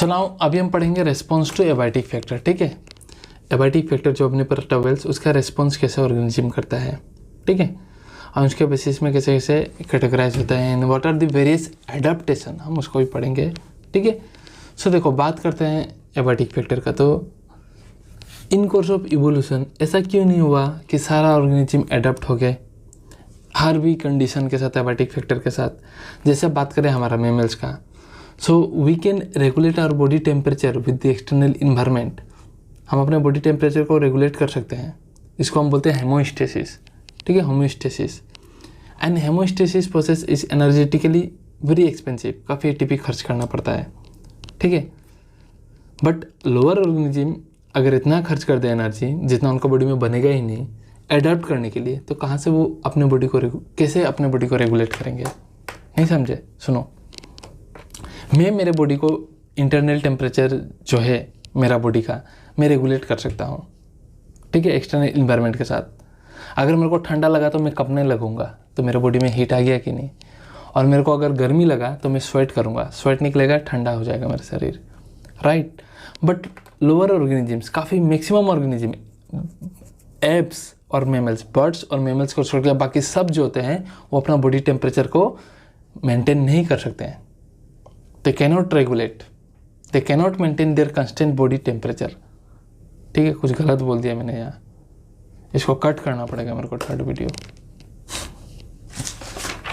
So now अभी हम पढ़ेंगे रेस्पॉन्स टू एबायोटिक फैक्टर। ठीक है, एबायोटिक फैक्टर जो अपने पर टवेल्स उसका रेस्पॉन्स कैसे ऑर्गेनिज्म करता है, ठीक है, और उसके बेसिस में कैसे कैसे कैटेगराइज होता है and what are the various adaptation, हम उसको भी पढ़ेंगे। ठीक है, सो देखो बात करते हैं एबायोटिक फैक्टर का। तो इन कोर्स ऑफ इवोल्यूशन ऐसा क्यों नहीं हुआ कि सारा ऑर्गेनिज्म एडाप्ट हो गए हर भी कंडीशन के साथ, एबायोटिक फैक्टर के साथ। जैसे बात करें हमारा मेमल्स का, so we can regulate our body temperature with the external environment. हम अपने बॉडी टेम्परेचर को रेगुलेट कर सकते हैं, इसको हम बोलते हैं हेमोस्टेसिस। ठीक है, homeostasis. And homeostasis process is energetically very expensive, काफ़ी एटीपी खर्च करना पड़ता है। ठीक है, बट लोअर ऑर्गेनिज्म अगर इतना खर्च कर दे एनर्जी जितना उनका बॉडी में बनेगा ही नहीं एडाप्ट करने के लिए, तो कहाँ से वो अपने बॉडी को कैसे अपने बॉडी को रेगुलेट करेंगे? नहीं समझे? सुनो, मैं मेरे बॉडी को इंटरनल टेम्परेचर जो है मेरा बॉडी का मैं रेगुलेट कर सकता हूँ। ठीक है, एक्सटर्नल इन्वायरमेंट के साथ। अगर मेरे को ठंडा लगा तो मैं कँपने लगूंगा, तो मेरे बॉडी में हीट आ गया कि नहीं। और मेरे को अगर गर्मी लगा तो मैं स्वेट करूँगा, स्वेट निकलेगा, ठंडा हो जाएगा मेरा शरीर, राइट। बट लोअर ऑर्गेनिजम्स, काफ़ी मैक्सिमम ऑर्गेनिज्म, एप्स और मेमल्स, बर्ड्स और मेमल्स को छोड़कर बाकी सब जो होते हैं वो अपना बॉडी टेम्परेचर को मेंटेन नहीं कर सकते हैं। They cannot regulate, they cannot maintain their constant body temperature. ठीक है, कुछ गलत बोल दिया मैंने यहाँ, इसको कट करना पड़ेगा मेरे को थर्ड वीडियो।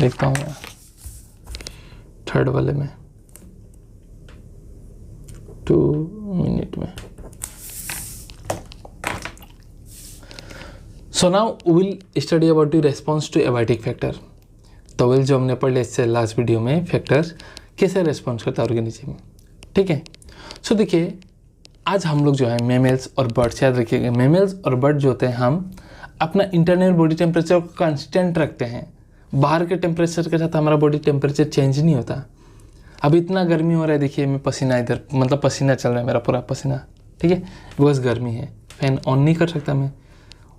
देखता हूँ यहाँ थर्ड वाले में 2 मिनट में। So now will study about the response to abiotic factor. तो विल जो हमने पढ़ लिया इससे लास्ट वीडियो में, फैक्टर कैसे रेस्पॉन्स करता है ऑर्गेनिज्म। ठीक है, सो देखिए आज हम लोग जो है मेमल्स और बर्ड्स, याद रखिएगा मेमल्स और बर्ड जो होते हैं हम अपना इंटरनल बॉडी टेम्परेचर को कांस्टेंट रखते हैं। बाहर के टेम्परेचर के साथ हमारा बॉडी टेम्परेचर चेंज नहीं होता। अब इतना गर्मी हो रहा है, देखिए मैं पसीना इधर, मतलब पसीना चल रहा है मेरा पूरा पसीना। ठीक है, बिकॉज गर्मी है, फैन ऑन नहीं कर सकता मैं,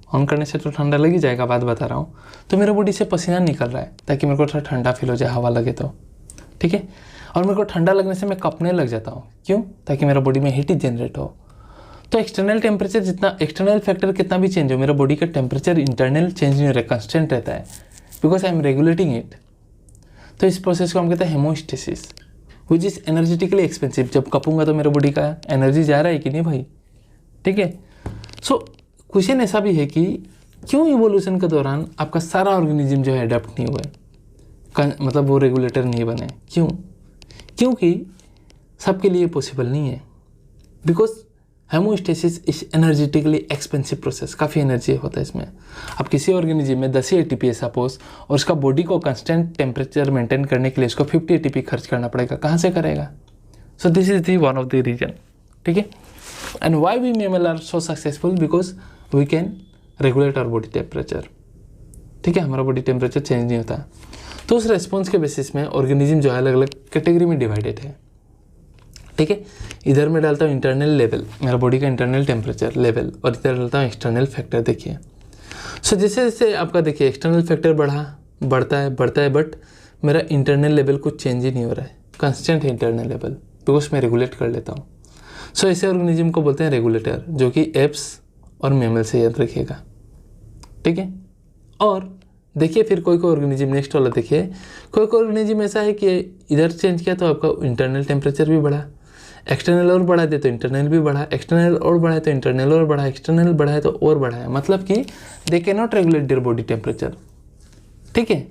ऑन करने से तो ठंडा लग ही जाएगा, बात बता रहा हूँ। तो मेरे बॉडी से पसीना निकल रहा है ताकि मेरे को थोड़ा ठंडा फील हो जाए, हवा लगे तो। ठीक है, और मेरे को ठंडा लगने से मैं कँपने लग जाता हूँ, क्यों? ताकि मेरा बॉडी में हीट जनरेट हो। तो एक्सटर्नल टेम्परेचर जितना, एक्सटर्नल फैक्टर कितना भी चेंज हो, मेरा बॉडी का टेम्परेचर इंटरनल चेंज नहीं हो रहा, कंस्टेंट रहता है, because I am regulating it. तो इस प्रोसेस को हम कहते हैं homeostasis, which is energetically expensive. जब कपूंगा तो मेरे बॉडी का एनर्जी जा रहा है कि नहीं भाई? ठीक है, सो क्वेश्चन ऐसा भी है कि क्यों इवोल्यूशन के दौरान आपका सारा ऑर्गेनिज्म जो है अडेप्ट नहीं हुए, मतलब वो रेगुलेटर नहीं बने, क्यों? क्योंकि सबके लिए पॉसिबल नहीं है, because homeostasis is energetically expensive process, काफ़ी एनर्जी होता है इसमें। अब किसी ऑर्गेनिज्म में 10 ATP है सपोज, और उसका बॉडी को कंस्टेंट टेम्परेचर मेंटेन करने के लिए उसको 50 ATP खर्च करना पड़ेगा, कहाँ से करेगा? So this is the one of the reason. ठीक है, and why we mammal are so successful, because we can regulate our body temperature. ठीक है, हमारा बॉडी टेम्परेचर चेंज नहीं होता। तो उस रेस्पॉन्स के बेसिस में ऑर्गेनिज्म जो है अलग अलग कैटेगरी में डिवाइडेड है। ठीक है, इधर मैं डालता हूँ इंटरनल लेवल, मेरा बॉडी का इंटरनल टेम्परेचर लेवल, और इधर डालता हूँ एक्सटर्नल फैक्टर। देखिए, सो जैसे जैसे आपका देखिए एक्सटर्नल फैक्टर बढ़ता है, बट मेरा इंटरनल लेवल कुछ चेंज ही नहीं हो रहा है, कंस्टेंट है इंटरनल लेवल, बिकॉज मैं रेगुलेट कर लेता हूँ। सो ऐसे ऑर्गेनिज्म को बोलते हैं रेगुलेटर, जो कि एप्स और मेमल से, याद रखिएगा। ठीक है, और देखिए फिर कोई ऑर्गेनिज्म, नेक्स्ट वाला देखिए, कोई ऑर्गेनिज्म ऐसा है कि इधर चेंज किया तो आपका इंटरनल टेम्परेचर भी बढ़ा, एक्सटर्नल और बढ़ा दे तो इंटरनल भी बढ़ा, एक्सटर्नल और बढ़ाए तो इंटरनल और बढ़ा, एक्सटर्नल बढ़ाए तो और बढ़ाया, मतलब कि they can not regulate their body temperature. ठीक है,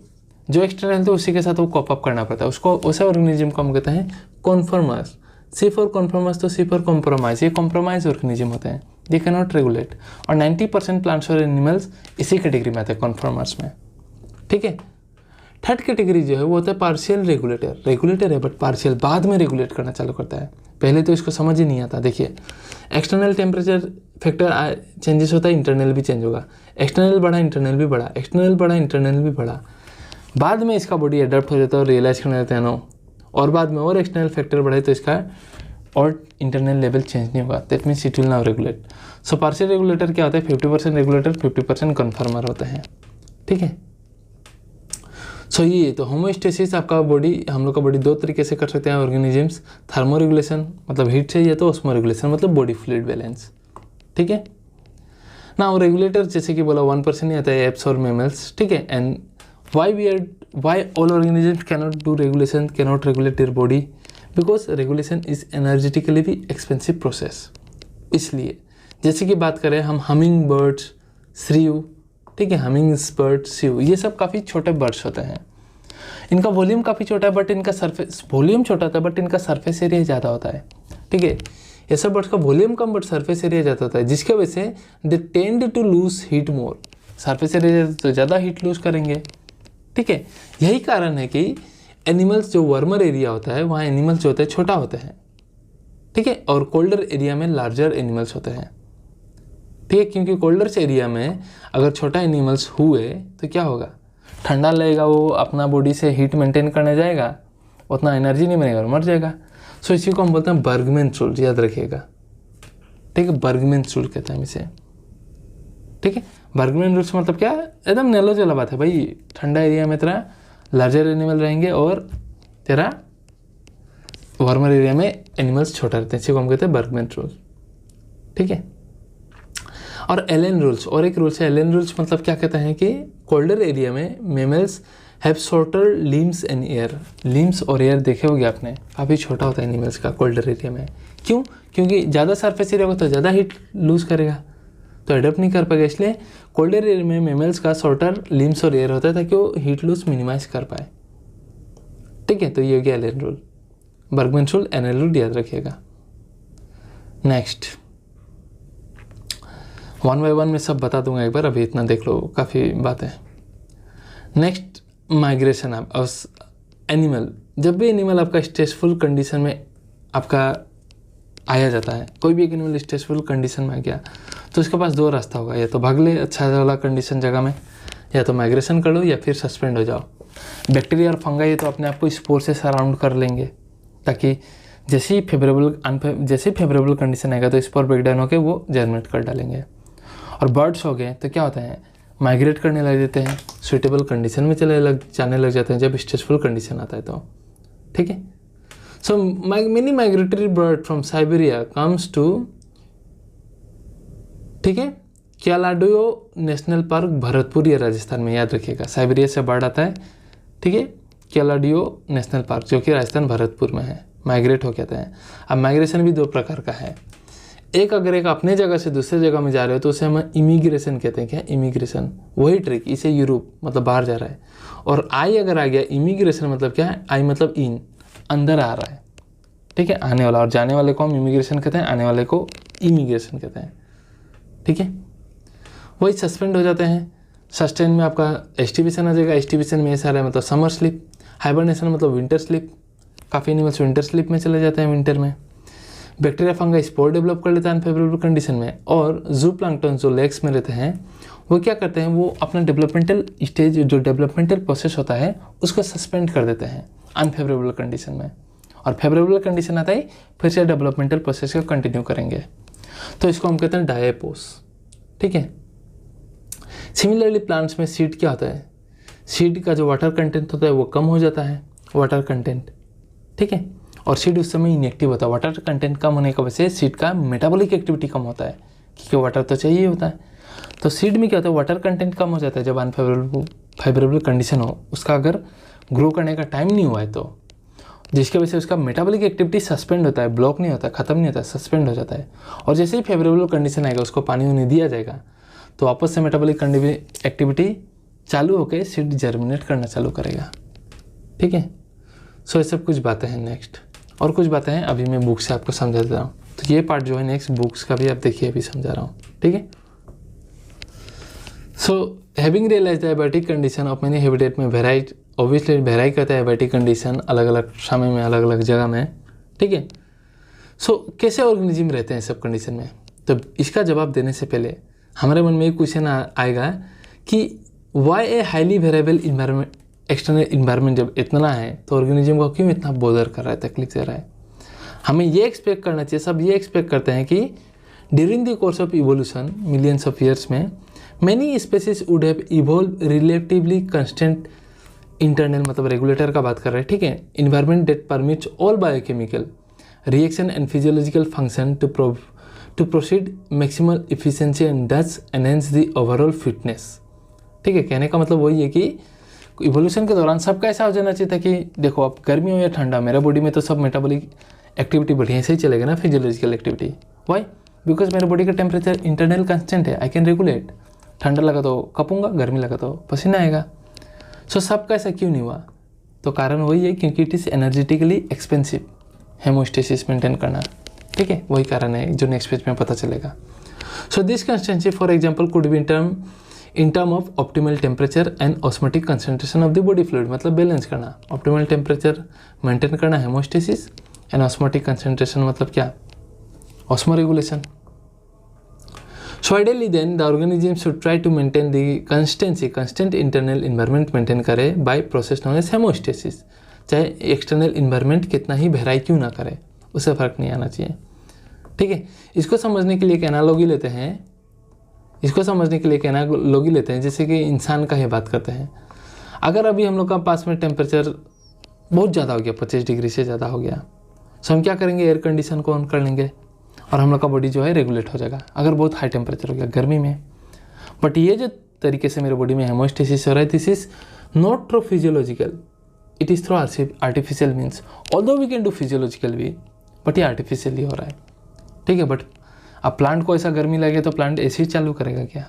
जो एक्सटर्नल तो उसी के साथ वो कॉप अप करना पड़ता है उसको, उसे ऑर्गेनिज्म को हम कहते हैं कॉन्फर्मर्स। सी फॉर कॉन्फर्मर्स, तो सी फॉर कॉम्प्रोमाइज, ये कॉम्प्रोमाइज ऑर्गेनिज्म होते हैं, दे कैन नॉट रेगुलेट। और 90% प्लांट्स और एनिमल्स इसी कैटेगरी में आते हैं, कॉन्फर्मर्स में। ठीक है, थर्ड कैटेगरी जो है वो होता है पार्शियल रेगुलेटर। रेगुलेटर है बट पार्शियल, बाद में रेगुलेट करना चालू करता है, पहले तो इसको समझ ही नहीं आता। देखिए एक्सटर्नल टेम्परेचर फैक्टर चेंजेस होता है, इंटरनल भी चेंज होगा, एक्सटर्नल बढ़ा इंटरनल भी बढ़ा, एक्सटर्नल बढ़ा इंटरनल भी बढ़ा, बाद में इसका बॉडी अडेप्ट हो जाता है और रियलाइज करने लगता है नो, और बाद में और एक्सटर्नल फैक्टर बढ़े तो इसका और इंटरनल लेवल चेंज नहीं होगा, that means it will now regulate. So partial regulator क्या होता है? 50% रेगुलेटर, 50% कन्फर्मर होते हैं। ठीक है, सो ये तो होमोस्टेसिस आपका बॉडी, हम लोग का बॉडी दो तरीके से कर सकते हैं ऑर्गेनिजम्स, थर्मो रेगुलेशन मतलब हीट चाहिए, तो ऑस्मो रेगुलेशन मतलब बॉडी फ्लूइड बैलेंस। ठीक है ना, रेगुलेटर जैसे कि बोला 1% ही आता है एप्स और मेमल्स। ठीक है, and why all organisms cannot do regulation, cannot regulate their body, because regulation is energetically भी एक्सपेंसिव प्रोसेस। इसलिए जैसे कि बात करें हम हमिंग बर्ड्स, श्रीव, ठीक है, हमिंग बर्ड, श्रीव, ये सब काफ़ी छोटे बर्ड्स होते हैं। इनका वॉल्यूम काफ़ी छोटा है बट इनका सरफेस, वॉल्यूम छोटा होता है बट इनका सरफेस एरिया ज़्यादा होता है। ठीक है, ये सब बर्ड्स का वॉल्यूम कम बट सरफेस एरिया ज़्यादा होता है, जिसके वजह से they tend to lose heat more. Surface area तो ज़्यादा हीट लूज करेंगे। ठीक है, यही कारण है कि एनिमल्स जो वार्मर एरिया होता है वहाँ एनिमल्स जो होते हैं छोटा होते हैं। ठीक है, और कोल्डर एरिया में लार्जर एनिमल्स होते हैं। ठीक है, क्योंकि कोल्डर एरिया में अगर छोटा एनिमल्स हुए तो क्या होगा, ठंडा लगेगा, वो अपना बॉडी से हीट मेंटेन करने जाएगा, उतना एनर्जी नहीं बनेगा और मर जाएगा। सो इसी को हम बोलते हैं बर्गमैन रूल, याद रखिएगा। ठीक है, बर्गमैन रूल कहते हैं इसे। ठीक है, बर्गमैन रूल्स मतलब क्या, एकदम नॉलेज वाला बात है भाई। ठंडा एरिया में तेरा लार्जर एनिमल रहेंगे और तेरा वार्मर एरिया में एनिमल्स छोटा रहते हैं, इसी को हम कहते हैं बर्गमैन रूल। ठीक है, और एलन रूल्स, और एक रूल्स है एलन रूल्स, मतलब क्या कहते हैं कि कोल्डर एरिया में mammals have shorter limbs and air. Limbs और एयर देखे होगे आपने, काफ़ी छोटा होता है एनिमल्स का कोल्डर एरिया में। क्यों? क्योंकि ज़्यादा सरफेस एरिया होगा तो ज़्यादा हीट लूज करेगा, तो एडप्ट नहीं कर पाएगा। इसलिए कोल्डर एरिया में मेमल्स का शॉर्टर लिम्स और एयर होता है ताकि वो हीट लूज मिनिमाइज कर पाए। ठीक है, तो ये हो गया Allen rule, Bergmann rule, Allen rule, याद रखिएगा। नेक्स्ट, वन बाय वन में सब बता दूंगा एक बार, अभी इतना देख लो, काफ़ी बातें। Next, migration of animal. जब भी एनिमल आपका स्ट्रेसफुल कंडीशन में आपका आया जाता है, कोई भी एक एनिमल स्ट्रेसफुल कंडीशन में आ गया तो उसके पास दो रास्ता होगा, या तो भाग ले अच्छा वाला कंडीशन जगह में, या तो माइग्रेशन कर लो, या फिर सस्पेंड हो जाओ। बैक्टीरिया और फंगाई तो अपने आप को स्पोर से सराउंड कर लेंगे, ताकि जैसे ही फेवरेबल कंडीशन आएगा तो स्पोर ब्रेकडाउन होकर वो जर्मिनेट कर डालेंगे। और बर्ड्स हो गए तो क्या होता है, माइग्रेट करने लग जाते हैं, सुइटेबल कंडीशन में जाने लग जाते हैं जब स्ट्रेसफुल कंडीशन आता है तो। ठीक है, so many migratory bird from Siberia comes to, ठीक है, केलाडियो नेशनल पार्क, भरतपुर, या राजस्थान में, याद रखिएगा। साइबेरिया से बर्ड आता है, ठीक है, केलाडियो नेशनल पार्क जो कि राजस्थान भरतपुर में है, माइग्रेट हो जाते हैं। अब माइग्रेशन भी दो प्रकार का है, एक अगर एक अपने जगह से दूसरे जगह में जा रहे हो तो उसे हम इमिग्रेशन कहते हैं। क्या इमिग्रेशन? वही ट्रिक, इसे यूरोप मतलब बाहर जा रहा है। और आई अगर आ गया, इमिग्रेशन मतलब क्या है, आई मतलब इन, अंदर आ रहा है। ठीक है, आने वाला, और जाने वाले को हम इमिग्रेशन कहते हैं, आने वाले को इमिग्रेशन कहते हैं। ठीक है, वही सस्पेंड हो जाते हैं। सस्टेन में आपका एस्टिवेशन आ जाएगा, एस्टिवेशन में ऐसा रहा मतलब समर स्लीप, हाइबरनेशन मतलब विंटर स्लीप, काफ़ी एनिमल्स विंटर स्लीप में चले जाते हैं विंटर में। बैक्टीरिया फंगा स्पोर डेवलप कर लेता है अनफेवरेबल कंडीशन में। और जू प्लांक्टन जो लेग्स में रहते हैं वो क्या करते हैं, वो अपना डेवलपमेंटल स्टेज, जो डेवलपमेंटल प्रोसेस होता है उसको सस्पेंड कर देते हैं अनफेवरेबल कंडीशन में, और फेवरेबल कंडीशन आता है फिर से डेवलपमेंटल प्रोसेस को कंटिन्यू करेंगे, तो इसको हम कहते हैं डायपोस। ठीक है, सिमिलरली प्लांट्स में सीड क्या होता है, सीड का जो वाटर कंटेंट होता है वो कम हो जाता है, वाटर कंटेंट। ठीक है, और सीड उस समय इनएक्टिव होता है, वाटर कंटेंट कम होने की वजह से सीड का मेटाबॉलिक एक्टिविटी कम होता है, क्योंकि वाटर तो चाहिए होता है। तो सीड में क्या होता है, वाटर कंटेंट कम हो जाता है जब अनफेवरेबल कंडीशन हो, उसका अगर ग्रो करने का टाइम नहीं हुआ है तो, जिसकी वजह से उसका मेटाबॉलिक एक्टिविटी सस्पेंड होता है, ब्लॉक नहीं होता, खत्म नहीं होता, सस्पेंड हो जाता है। और जैसे ही फेवरेबल कंडीशन आएगा, उसको पानी वानी दिया जाएगा तो वापस से मेटाबॉलिक एक्टिविटी चालू होकर सीड जर्मिनेट करना चालू करेगा। ठीक है, सो ये सब कुछ बातें हैं। नेक्स्ट और कुछ बातें हैं, अभी मैं बुक से आपको समझा देता हूँ। तो ये पार्ट जो है नेक्स्ट बुक्स का भी आप देखिए, अभी समझा रहा हूँ। ठीक है, so having realise the abiotic condition of many habitat में वेराइट, ऑब्वियसली वेराई करता है एबायोटिक कंडीशन अलग अलग समय में, अलग अलग जगह में। ठीक है, सो कैसे ऑर्गेनिज्म रहते हैं सब कंडीशन में, तो इसका जवाब देने से पहले हमारे मन में एक क्वेश्चन आएगा कि why a highly variable environment, external environment जब इतना है तो ऑर्गेनिज्म को क्यों इतना बोदर कर रहा है, तकलीफ दे रहा है। हमें ये एक्सपेक्ट करना चाहिए, सब ये एक्सपेक्ट करते हैं कि during the course of evolution millions of years में many species would have evolve relatively constant internal मतलब रेगुलेटर का बात कर रहे हैं, ठीक है। Environment that permits all biochemical reaction and physiological function to proceed maximal efficiency and thus enhance the overall fitness, ठीक है। कहने का मतलब वही है कि इवोल्यूशन के दौरान सबका ऐसा हो जाना चाहिए था कि देखो अब गर्मी हो या ठंडा, मेरा बॉडी में तो सब मेटाबॉलिक एक्टिविटी बढ़िया से ही चलेगा ना, फिजियोलॉजिकल एक्टिविटी। वाई? बिकॉज मेरे बॉडी का टेम्परेचर इंटरनल कांस्टेंट है, आई कैन रेगुलेट। ठंडा लगा तो कपूंगा, गर्मी लगा तो पसीना आएगा। सो सबका ऐसा क्यों नहीं हुआ? तो कारण वही है क्योंकि it is energetically expensive homeostasis maintain करना, ठीक है। वही कारण है जो नेक्स्ट पेज में पता चलेगा। So this consistency for example could be in term of optimal temperature and osmotic concentration of the body fluid, मतलब बैलेंस करना, ऑप्टिमल टेम्परेचर मेंटेन करना हेमोस्टेसिस, एंड ऑस्मोटिक कंसंट्रेशन मतलब क्या? Osmo regulation. So ideally then the organism should try to maintain the constancy, constant internal environment maintain करे by process known as hemostasis। चाहे external environment कितना ही बहराई क्यों ना करे, उससे फ़र्क नहीं आना चाहिए, ठीक है। इसको समझने के लिए एक एनालॉजी लेते हैं, जैसे कि इंसान का ही बात करते हैं। अगर अभी हम लोग का पास में टेम्परेचर बहुत ज़्यादा हो गया, 25 डिग्री से ज़्यादा हो गया, तो हम क्या करेंगे? एयर कंडीशन को ऑन कर लेंगे और हम लोग का बॉडी जो है रेगुलेट हो जाएगा। अगर बहुत हाई टेम्परेचर हो गया गर्मी में, बट ये जो तरीके से मेरे बॉडी में हेमोस्टेसिस हो रहा है, this is not through physiological, it is through artificial means. Although we can do physiological भी, बट ये आर्टिफिशियली हो रहा है, ठीक है। बट अब प्लांट को ऐसा गर्मी लगे तो प्लांट ऐसे ही चालू करेगा क्या?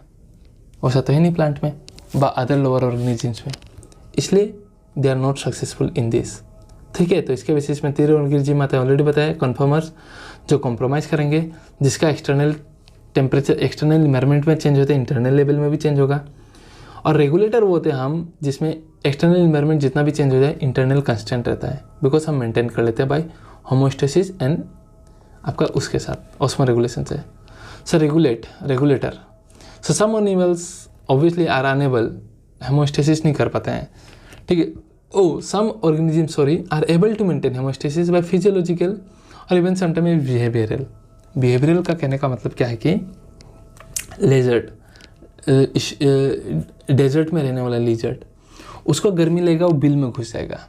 वैसा तो है नहीं प्लांट में व अदर लोअर ऑर्गेनिजम्स में, इसलिए they are not successful in this, ठीक है। तो इसके बेसिस में तीर और जी माता ऑलरेडी बताया, कन्फर्मर्स जो कॉम्प्रोमाइज़ करेंगे, जिसका एक्सटर्नल टेम्परेचर एक्सटर्नल इन्वायरमेंट में चेंज होता है, इंटरनल लेवल में भी चेंज होगा। और रेगुलेटर वो होते हैं हम जिसमें एक्सटर्नल इन्वायरमेंट जितना भी चेंज हो जाए इंटरनल कांस्टेंट रहता है, बिकॉज हम मेंटेन कर लेते हैं बाय होमोस्टेसिस एंड आपका उसके साथ ऑस्मो रेगुलेशन से। So regulator so some animals obviously are unable, homeostasis नहीं कर पाते हैं, ठीक है। some organisms are able to maintain hemostasis by physiological और इवन समटाइम बिहेवियरल का कहने का मतलब क्या है कि लेजर्ड, डेजर्ट में रहने वाला लेजर्ड, उसको गर्मी लगेगा वो बिल में घुस जाएगा,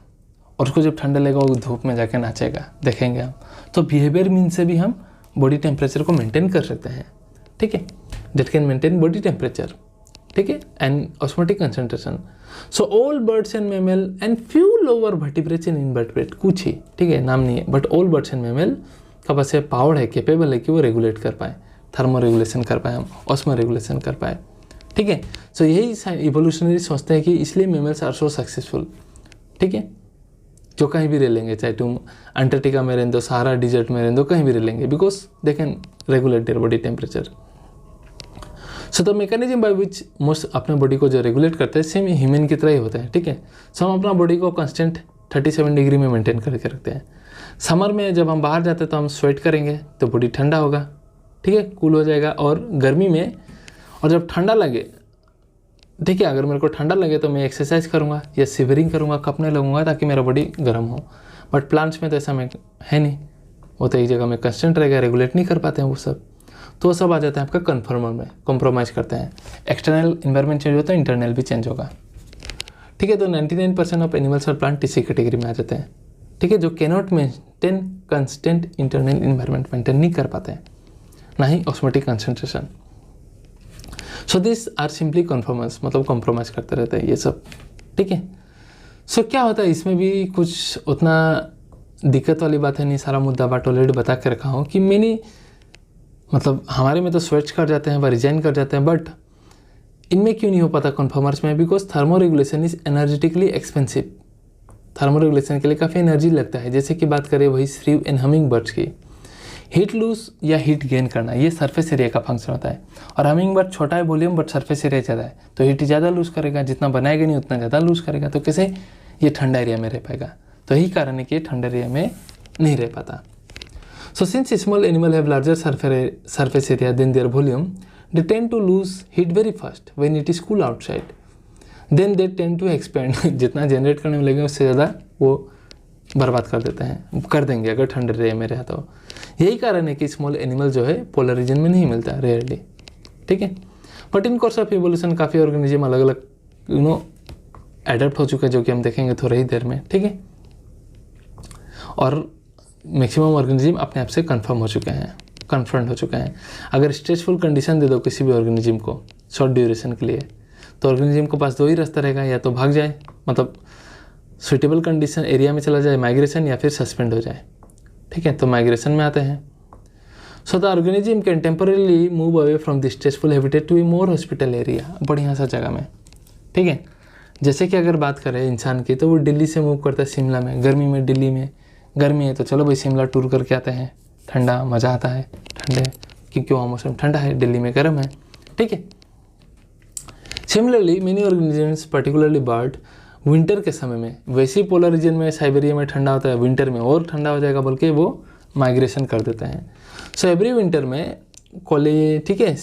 और उसको जब ठंडा लगेगा वो धूप में जाके नाचेगा, देखेंगे हम। तो बिहेवियर मीन से भी हम बॉडी टेम्परेचर को मेंटेन कर सकते हैं, ठीक है। That can maintain body temperature, ठीक है, and osmotic concentration. So all birds and mammal and few lower vertebrates and invertebrate, कुछ ही, ठीक है, नाम नहीं है, but all birds and mammal का बस ये पावर है, कैपेबल है कि वो रेगुलेट कर पाए, थर्मो रेगुलेशन कर पाए, हम ऑस्मो रेगुलेशन कर पाए, ठीक है। सो यही इवोल्यूशनरी सोचते हैं कि इसलिए मेमल्स आर सो सक्सेसफुल, ठीक है। जो कहीं भी रह लेंगे, चाहे तुम अंटार्कटिका में रह दो, सहारा डिजर्ट में रह दो, कहीं भी रह लेंगे, because they can regulate their body temperature. So the mechanism by which most अपने बॉडी को जो रेगुलेट करते हैं सेम ह्यूमन की तरह ही होता है, ठीक है। सो हम अपना बॉडी को कांस्टेंट 37 डिग्री में मेंटेन करके रखते हैं। समर में जब हम बाहर जाते हैं तो हम स्वेट करेंगे तो बॉडी ठंडा होगा, ठीक है, कूल हो जाएगा। और गर्मी में और जब ठंडा लगे, ठीक है, अगर मेरे को ठंडा लगे तो मैं एक्सरसाइज करूँगा या शिवरिंग करूँगा, कपने लगूंगा ताकि मेरा बॉडी गर्म हो। बट प्लांट्स में तो ऐसा में है नहीं, वो तो एक जगह में कांस्टेंट रहेगा, रेगुलेट नहीं कर पाते हैं वो सब, तो वो सब आ जाता है आपका कन्फर्मर में, कॉम्प्रोमाइज़ करते हैं। एक्सटर्नल इन्वायरमेंट चेंज होता है, इंटरनल भी चेंज होगा, ठीक है। तो 99% ऑफ एनिमल्स और प्लांट इसी कैटेगरी में आ जाते हैं, ठीक है, जो cannot maintain constant internal environment maintain नहीं कर पाते हैं, ना ही osmotic concentration. So this are simply conformers, मतलब कॉम्प्रोमाइज़ करते रहते हैं ये सब, ठीक है। सो क्या होता है इसमें भी कुछ उतना दिक्कत वाली बात है नहीं, सारा मुद्दा बाट ऑलरेडी बता के रखा हूँ कि मैंने मतलब हमारे में तो स्विच कर जाते हैं व रिजाइन कर जाते हैं, बट इनमें क्यों नहीं हो पाता कन्फर्मर्स में? Because thermo regulation is energetically expensive. Thermo regulation के लिए काफ़ी एनर्जी लगता है। जैसे कि बात करें वही श्रीव एंड हमिंग बर्ड्स की, हीट लूज या हीट गेन करना, ये सरफेस एरिया का फंक्शन होता है। और हमिंग बर्ड छोटा है वॉल्यूम बट सरफेस एरिया ज़्यादा है, तो हीट ज़्यादा लूज करेगा, जितना बनाएगा नहीं उतना ज़्यादा लूज करेगा, तो कैसे ये ठंडा एरिया में रह पाएगा? तो यही कारण है कि ये ठंडा एरिया में नहीं रह पाता। So since small animal have larger surface area than their volume, they tend to lose heat very fast when it is cool outside. Then they tend to expand. जितना जनरेट करने में लगेगा उससे ज़्यादा वो बर्बाद कर देते हैं, कर देंगे अगर ठंडे एरिया में रहा तो। यही कारण है कि स्मॉल एनिमल जो है पोलर रीजन में नहीं मिलता रेयरली, ठीक है। But in course of evolution काफ़ी ऑर्गेनिज्म अलग अलग एडप्ट हो चुका है, जो कि हम देखेंगे थोड़ी ही देर में, ठीक है। और मैक्सिमम ऑर्गेनिज्म अपने आप से कन्फर्म हो चुके हैं, कन्फ्रंट हो चुके हैं। अगर स्ट्रेसफुल कंडीशन दे दो किसी भी ऑर्गेनिज्म को शॉर्ट ड्यूरेशन के लिए, तो ऑर्गेनिज्म के पास दो ही रास्ता रहेगा, या तो भाग जाए, मतलब सुइटेबल कंडीशन एरिया में चला जाए माइग्रेशन, या फिर सस्पेंड हो जाए, ठीक है। तो माइग्रेशन में आते हैं। So the organism can temporarily move away from the stressful habitat to a more hospital area, बढ़िया सा जगह में, ठीक है। जैसे कि अगर बात करें इंसान की, तो वो दिल्ली से मूव करता है शिमला में, गर्मी में दिल्ली में, गर्मी है तो चलो भाई शिमला टूर करके आते हैं, ठंडा मज़ा आता है, ठंडे क्योंकि वहाँ मौसम ठंडा है, दिल्ली में गर्म है, ठीक है। Similarly many organisms particularly bird winter के समय में, वैसे ही पोलर रीजन में साइबेरिया में ठंडा होता है, विंटर में और ठंडा हो जाएगा बोल के वो माइग्रेशन कर देते हैं। सो एवरी विंटर में ठीक है,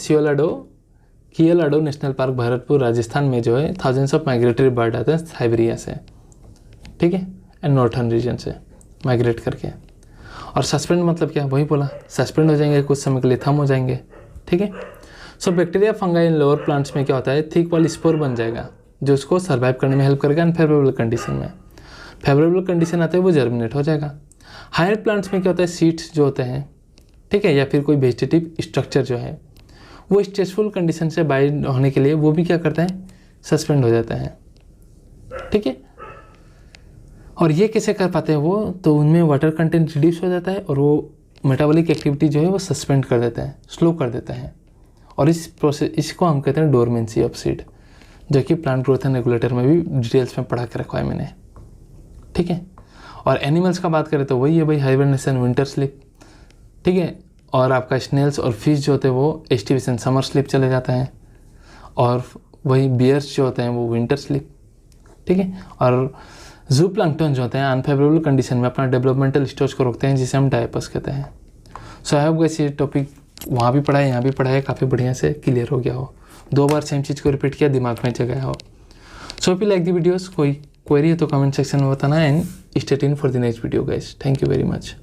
कियलाडो नेशनल पार्क भरतपुर राजस्थान में जो है थाउजेंड्स ऑफ माइग्रेटरी बर्ड आते हैं साइबेरिया से, ठीक है, एंड नॉर्थर्न रीजन से माइग्रेट करके। और सस्पेंड मतलब क्या, वही बोला, सस्पेंड हो जाएंगे, कुछ समय के लिए थम हो जाएंगे, ठीक है। सो बैक्टीरिया फंगाई इन लोअर प्लांट्स में क्या होता है, थिक वाली स्पोर बन जाएगा जो उसको सर्वाइव करने में हेल्प करेगा अनफेवरेबल कंडीशन में। फेवरेबल कंडीशन आते हैं वो जर्मिनेट हो जाएगा। हायर प्लांट्स में क्या होता है, सीड्स जो होते हैं, ठीक है, या फिर कोई वेजिटेटिव स्ट्रक्चर जो है वो स्ट्रेसफुल कंडीशन से बाइंड होने के लिए वो भी क्या करते हैं, सस्पेंड हो जाते हैं, ठीक है। और ये कैसे कर पाते हैं वो, तो उनमें वाटर कंटेंट रिड्यूस हो जाता है और वो मेटाबॉलिक एक्टिविटी जो है वो सस्पेंड कर देते हैं, स्लो कर देते हैं। और इस प्रोसेस, इसको हम कहते हैं डोरमेंसी ऑफ सीड, जो कि प्लांट ग्रोथ एंड रेगुलेटर में भी डिटेल्स में पढ़ा के रखा है मैंने, ठीक है। और एनिमल्स का बात करें तो वही है भाई, हाइबरनेशन, विंटर स्लीप, ठीक है। और आपका स्नेल्स और फिश जो होते हैं वो एस्टिवेशन, समर स्लीप चले जाते हैं। और वही बियर्स जो होते हैं वो विंटर स्लीप, ठीक है। और जू प्लैंक्टन जो होते हैं अनफेवरेबल कंडीशन में अपना डेवलपमेंटल स्टेज को रोकते हैं, जिसे हम डायपर्स कहते हैं। सो आई होप गाइस ये टॉपिक वहाँ भी पढ़ा है, यहाँ भी पढ़ा है, काफ़ी बढ़िया से क्लियर हो गया हो, 2 बार सेम चीज़ को रिपीट किया, दिमाग में जगह हो। So if you like the videos, कोई क्वेरी है तो कमेंट सेक्शन में बताना, and stay tuned for the next video guys. Thank you very much.